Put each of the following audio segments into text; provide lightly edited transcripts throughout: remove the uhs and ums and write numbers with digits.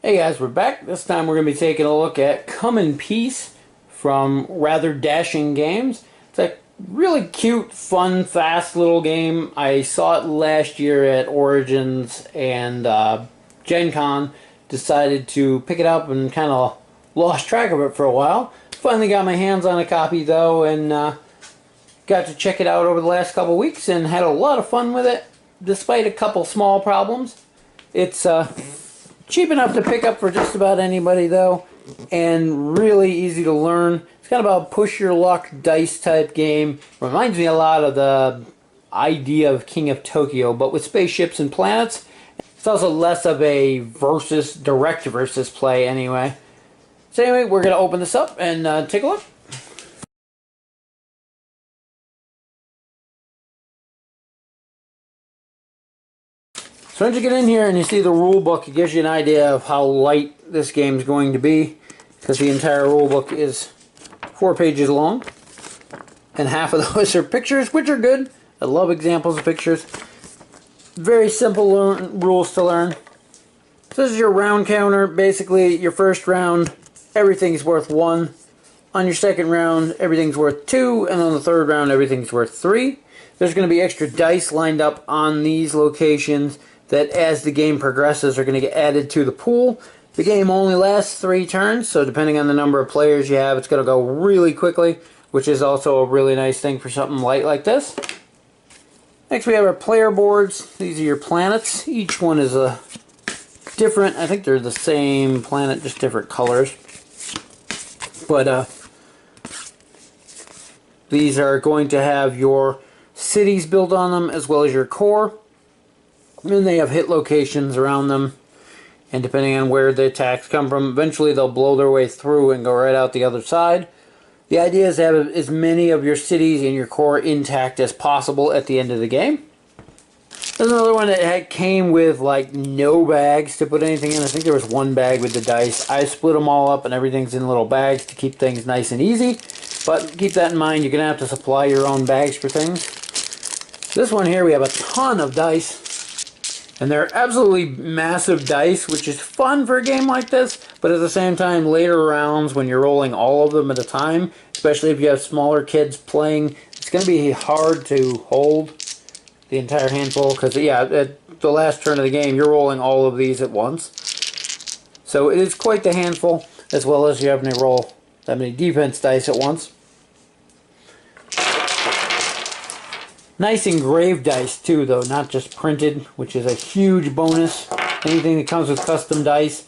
Hey guys, we're back. This time we're going to be taking a look at Come in Peace from Rather Dashing Games. It's a really cute, fun, fast little game. I saw it last year at Origins and Gen Con. Decided to pick it up and kind of lost track of it for a while. Finally got my hands on a copy though and got to check it out over the last couple weeks and had a lot of fun with it despite a couple small problems. It's cheap enough to pick up for just about anybody though, and really easy to learn. It's kind of a push your luck dice type game. Reminds me a lot of the idea of King of Tokyo, but with spaceships and planets. It's also less of a direct versus play anyway. So anyway, we're going to open this up and take a look. So once you get in here and you see the rule book, it gives you an idea of how light this game is going to be, because the entire rule book is 4 pages long, and half of those are pictures, which are good. I love examples of pictures. Very simple rules to learn. So this is your round counter. Basically, your first round, everything's worth 1. On your second round, everything's worth 2, and on the third round, everything's worth 3. There's going to be extra dice lined up on these locations that as the game progresses are going to get added to the pool. The game only lasts 3 turns, so depending on the number of players you have, it's going to go really quickly, which is also a really nice thing for something light like this. Next we have our player boards. These are your planets. Each one is a different, I think they're the same planet, just different colors. But these are going to have your cities built on them as well as your core. And they have hit locations around them, and depending on where the attacks come from, eventually they'll blow their way through and go right out the other side. The idea is to have as many of your cities and your core intact as possible at the end of the game. There's another one that came with like no bags to put anything in. I think there was 1 bag with the dice. I split them all up and everything's in little bags to keep things nice and easy. But keep that in mind, you're going to have to supply your own bags for things. This one here, we have a ton of dice. And they're absolutely massive dice, which is fun for a game like this, but at the same time, later rounds when you're rolling all of them at a time, especially if you have smaller kids playing, it's going to be hard to hold the entire handful, because yeah, at the last turn of the game, you're rolling all of these at once. So it is quite the handful, as well as you having to roll that many defense dice at once. Nice engraved dice too though, not just printed, which is a huge bonus. Anything that comes with custom dice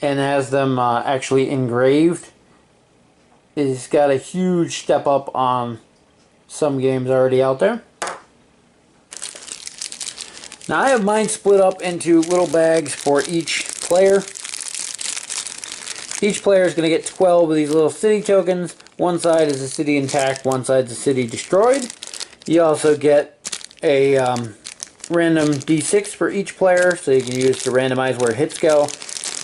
and has them actually engraved has got a huge step up on some games already out there. Now I have mine split up into little bags for each player. Each player is going to get 12 of these little city tokens. One side is a city intact, one side is a city destroyed. You also get a random d6 for each player, so you can use to randomize where hits go.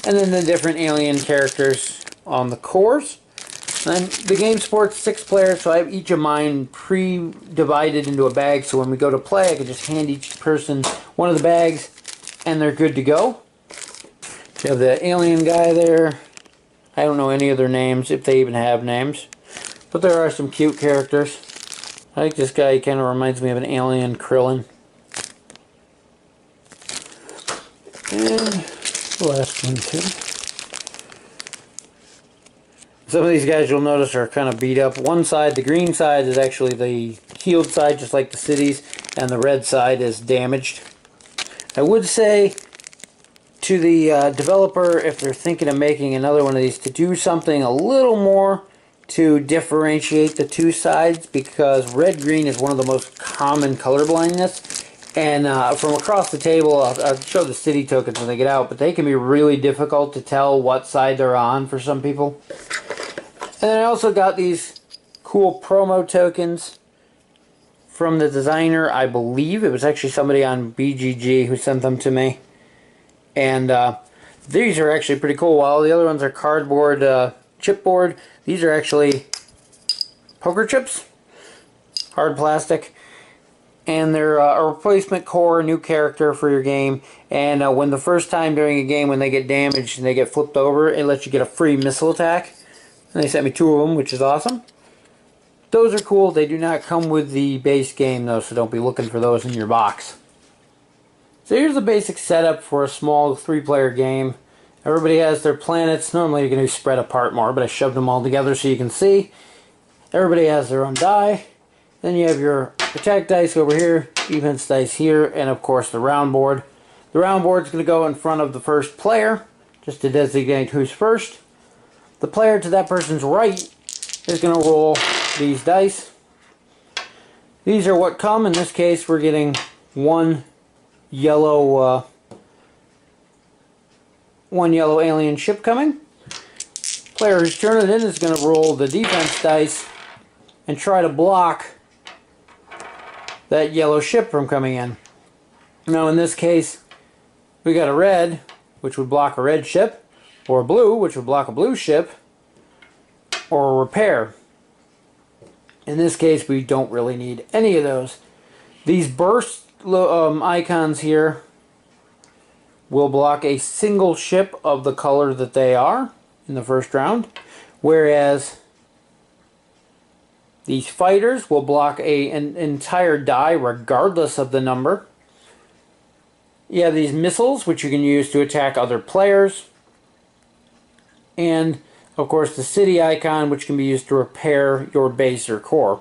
And then the different alien characters on the cores. And the game supports 6 players, so I have each of mine pre-divided into a bag, so when we go to play, I can just hand each person one of the bags, and they're good to go. You have the alien guy there. I don't know any of their names, if they even have names. But there are some cute characters. I think this guy kind of reminds me of an alien Krillin. And the last one too. Some of these guys you'll notice are kind of beat up. One side, the green side, is actually the healed side, just like the cities, and the red side is damaged. I would say to the developer, if they're thinking of making another one of these, to do something a little more to differentiate the 2 sides, because red-green is one of the most common color blindness. And from across the table, I'll show the city tokens when they get out, but they can be really difficult to tell what side they're on for some people. And then I also got these cool promo tokens from the designer. I believe it was actually somebody on BGG who sent them to me. And these are actually pretty cool. While the other ones are cardboard chipboard, these are actually poker chips, hard plastic. and they're a replacement core, a new character for your game. And when the first time during a game when they get damaged and they get flipped over, it lets you get a free missile attack. And they sent me 2 of them, which is awesome. Those are cool. They do not come with the base game though, so don't be looking for those in your box. So here's the basic setup for a small 3-player game. Everybody has their planets. Normally you're going to spread apart more, but I shoved them all together so you can see. Everybody has their own die. Then you have your attack dice over here, defense dice here, and of course the round board. The round board is going to go in front of the first player, just to designate who's first. The player to that person's right is going to roll these dice. These are what come. In this case, we're getting one yellow alien ship coming. Player who's turning it in is going to roll the defense dice and try to block that yellow ship from coming in. Now in this case, we got a red, which would block a red ship, or a blue, which would block a blue ship, or a repair. In this case, we don't really need any of those. These burst icons here will block a single ship of the color that they are in the first round, whereas these fighters will block an entire die regardless of the number. You have these missiles, which you can use to attack other players. And, of course, the city icon, which can be used to repair your base or core.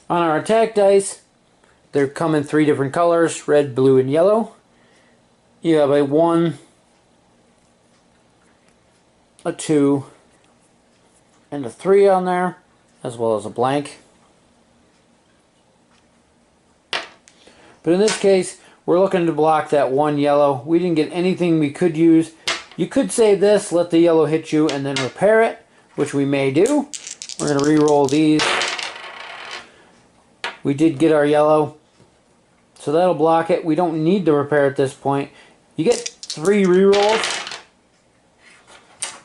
On our attack dice, they come in 3 different colors, red, blue, and yellow. You have a 1, a 2, and a 3 on there, as well as a blank. But in this case, we're looking to block that 1 yellow. We didn't get anything we could use. You could save this, let the yellow hit you, and then repair it, which we may do. We're going to re-roll these. We did get our yellow, so that'll block it. We don't need to repair at this point. You get 3 re-rolls.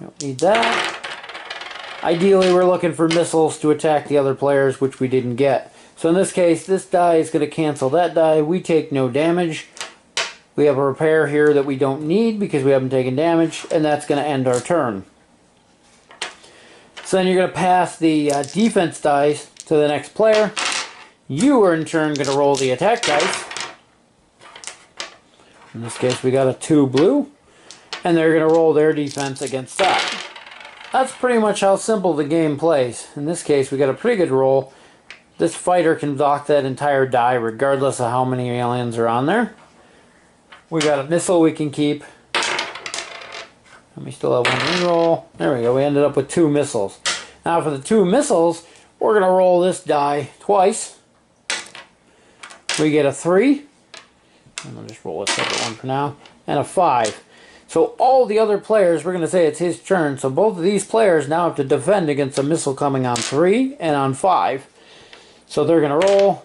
Don't need that. Ideally, we're looking for missiles to attack the other players, which we didn't get. So in this case, this die is going to cancel that die. We take no damage. We have a repair here that we don't need because we haven't taken damage, and that's going to end our turn. So then you're going to pass the defense dice to the next player. You are in turn going to roll the attack dice. In this case, we got a 2 blue. And they're going to roll their defense against that. That's pretty much how simple the game plays. In this case, we got a pretty good roll. This fighter can block that entire die regardless of how many aliens are on there. We got a missile we can keep. And we still have 1 reroll. There we go. We ended up with 2 missiles. Now for the 2 missiles, we're going to roll this die twice. We get a 3. And we'll just roll a separate one for now. And a 5. So all the other players, we're going to say it's his turn. So both of these players now have to defend against a missile coming on 3 and on 5. So they're going to roll.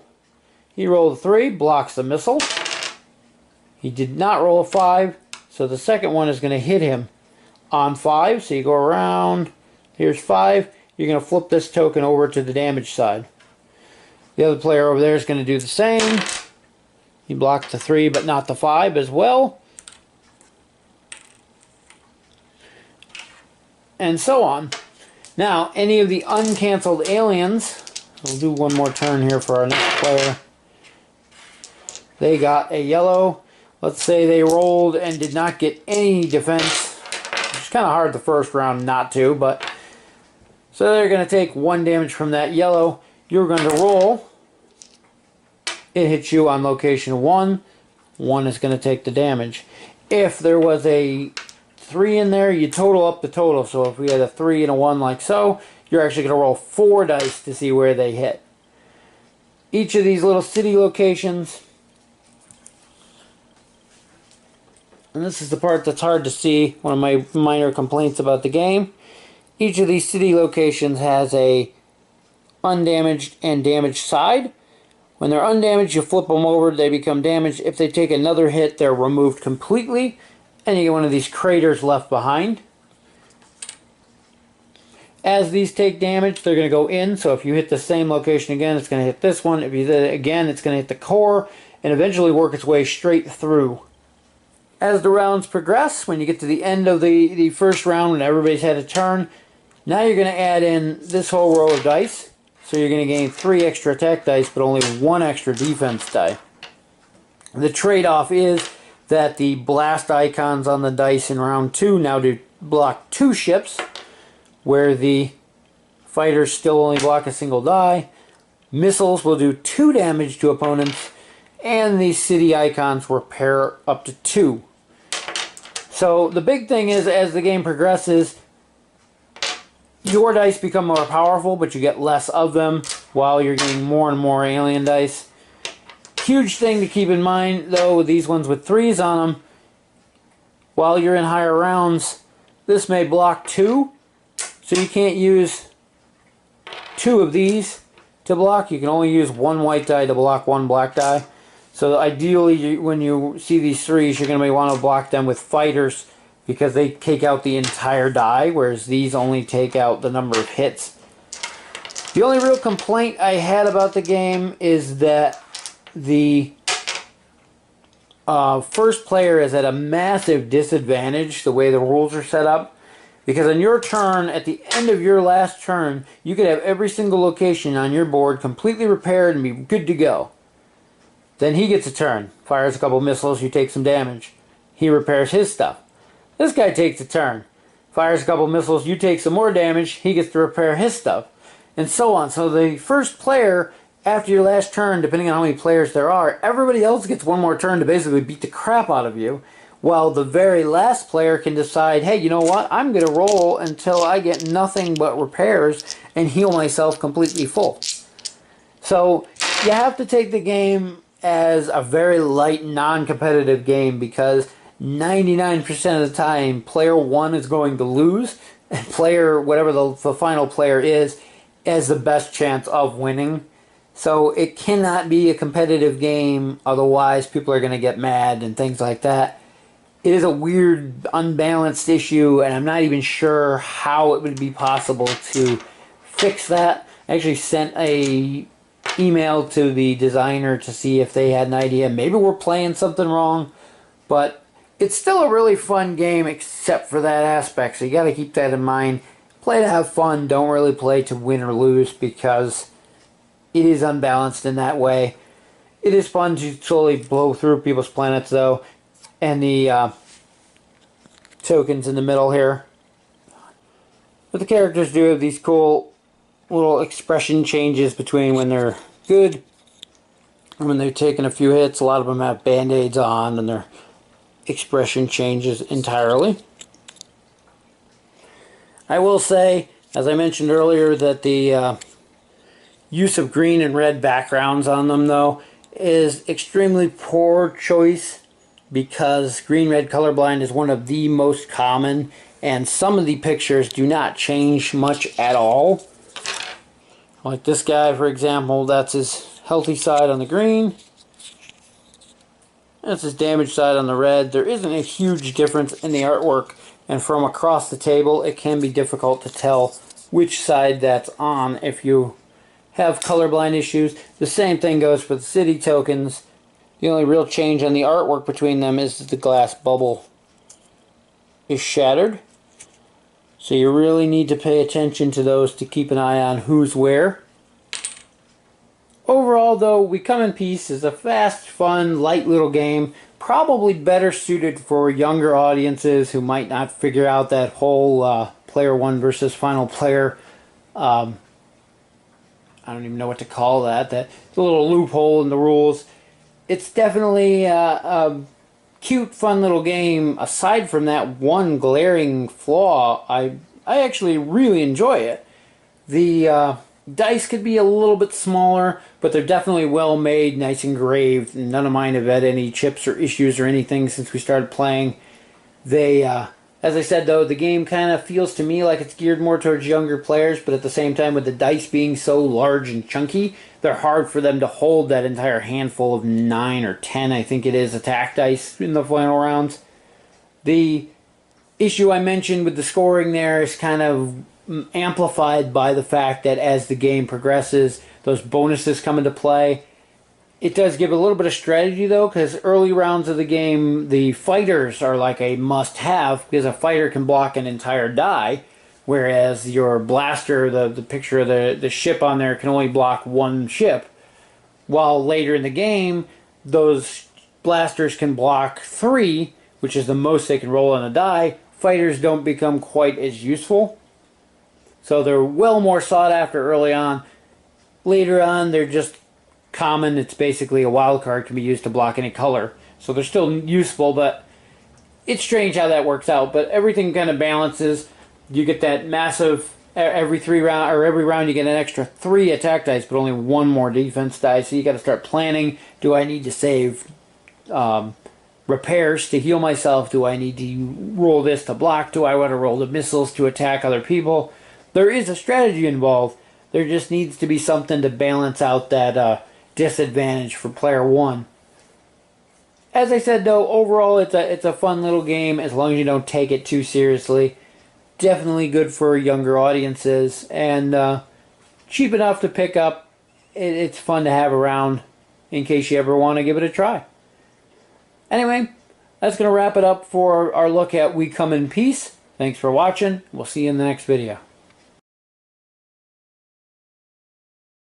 He rolled a 3, blocks the missile. He did not roll a 5, so the second one is going to hit him on 5. So you go around. Here's 5. You're going to flip this token over to the damage side. The other player over there is going to do the same. He blocked the 3, but not the 5 as well. And so on. Now, any of the uncancelled aliens, we'll do one more turn here for our next player. They got a yellow. Let's say they rolled and did not get any defense. It's kind of hard the first round not to, but so they're going to take 1 damage from that yellow. You're going to roll. It hits you on location 1. 1 is going to take the damage. If there was a 3 in there, you total up the total. So if we had a 3 and a 1 like so, you're actually going to roll 4 dice to see where they hit. Each of these little city locations, and this is the part that's hard to see, one of my minor complaints about the game. Each of these city locations has a undamaged and damaged side. When they're undamaged, you flip them over, they become damaged. If they take another hit, they're removed completely, and you get one of these craters left behind. As these take damage, they're going to go in. So if you hit the same location again, it's going to hit this one. If you hit it again, it's going to hit the core and eventually work its way straight through. As the rounds progress, when you get to the end of the first round, when everybody's had a turn, now you're going to add in this whole row of dice. So you're going to gain 3 extra attack dice, but only 1 extra defense die. The trade-off is that the blast icons on the dice in round 2 now do block 2 ships, where the fighters still only block a single die. Missiles will do 2 damage to opponents, and the city icons repair up to 2. So the big thing is, as the game progresses, your dice become more powerful, but you get less of them while you're getting more and more alien dice. Huge thing to keep in mind, though, with these ones with 3s on them, while you're in higher rounds, this may block 2, so you can't use 2 of these to block. You can only use 1 white die to block 1 black die. So ideally, when you see these 3s, you're going to want to block them with fighters because they take out the entire die, whereas these only take out the number of hits. The only real complaint I had about the game is that the first player is at a massive disadvantage the way the rules are set up. Because on your turn, at the end of your last turn, you could have every single location on your board completely repaired and be good to go. Then he gets a turn, fires a couple missiles, you take some damage. He repairs his stuff. This guy takes a turn, fires a couple missiles, you take some more damage, he gets to repair his stuff. And so on. So the first player, after your last turn, depending on how many players there are, everybody else gets one more turn to basically beat the crap out of you. While the very last player can decide, hey, you know what, I'm going to roll until I get nothing but repairs and heal myself completely full. So you have to take the game as a very light, non-competitive game because 99% of the time, player 1 is going to lose, and player, whatever the final player is, has the best chance of winning. So it cannot be a competitive game, otherwise people are going to get mad and things like that. It is a weird, unbalanced issue, and I'm not even sure how it would be possible to fix that. I actually sent a email to the designer to see if they had an idea. Maybe we're playing something wrong, but it's still a really fun game except for that aspect, so you got to keep that in mind. Play to have fun, don't really play to win or lose because it is unbalanced in that way. It is fun to slowly blow through people's planets, though, and the tokens in the middle here. But the characters do have these cool little expression changes between when they're good and when they're taking a few hits. A lot of them have band-aids on and their expression changes entirely. I will say, as I mentioned earlier, that the use of green and red backgrounds on them, though, is extremely poor choice because green-red colorblind is one of the most common, and some of the pictures do not change much at all. Like this guy, for example, that's his healthy side on the green. That's his damage side on the red. There isn't a huge difference in the artwork, and from across the table it can be difficult to tell which side that's on if you have colorblind issues. The same thing goes for the city tokens. The only real change on the artwork between them is that the glass bubble is shattered. So you really need to pay attention to those to keep an eye on who's where. Overall, though, We Come in Peace is a fast, fun, light little game. Probably better suited for younger audiences who might not figure out that whole player one versus final player. I don't even know what to call that. That little loophole in the rules. It's definitely a cute, fun little game. Aside from that one glaring flaw, I actually really enjoy it. The dice could be a little bit smaller, but they're definitely well made, nice engraved. None of mine have had any chips or issues or anything since we started playing. They, as I said though, the game kind of feels to me like it's geared more towards younger players, but at the same time with the dice being so large and chunky, they're hard for them to hold that entire handful of 9 or 10, I think it is, attack dice in the final rounds. The issue I mentioned with the scoring there is kind of amplified by the fact that as the game progresses, those bonuses come into play. It does give a little bit of strategy though, because early rounds of the game, the fighters are like a must-have, because a fighter can block an entire die, whereas your blaster, the picture of the ship on there, can only block one ship. While later in the game, those blasters can block 3, which is the most they can roll on a die. Fighters don't become quite as useful. So they're well more sought after early on. Later on, they're just common. It's basically a wild card, can be used to block any color. So they're still useful, but it's strange how that works out. But everything kind of balances. You get that massive, every round you get an extra 3 attack dice, but only 1 more defense dice. So you got to start planning. Do I need to save repairs to heal myself? Do I need to roll this to block? Do I want to roll the missiles to attack other people? There is a strategy involved. There just needs to be something to balance out that disadvantage for player 1. As I said though, overall it's a fun little game as long as you don't take it too seriously. Definitely good for younger audiences, and cheap enough to pick up. It's fun to have around in case you ever want to give it a try. Anyway, that's going to wrap it up for our look at We Come in Peace. Thanks for watching. We'll see you in the next video.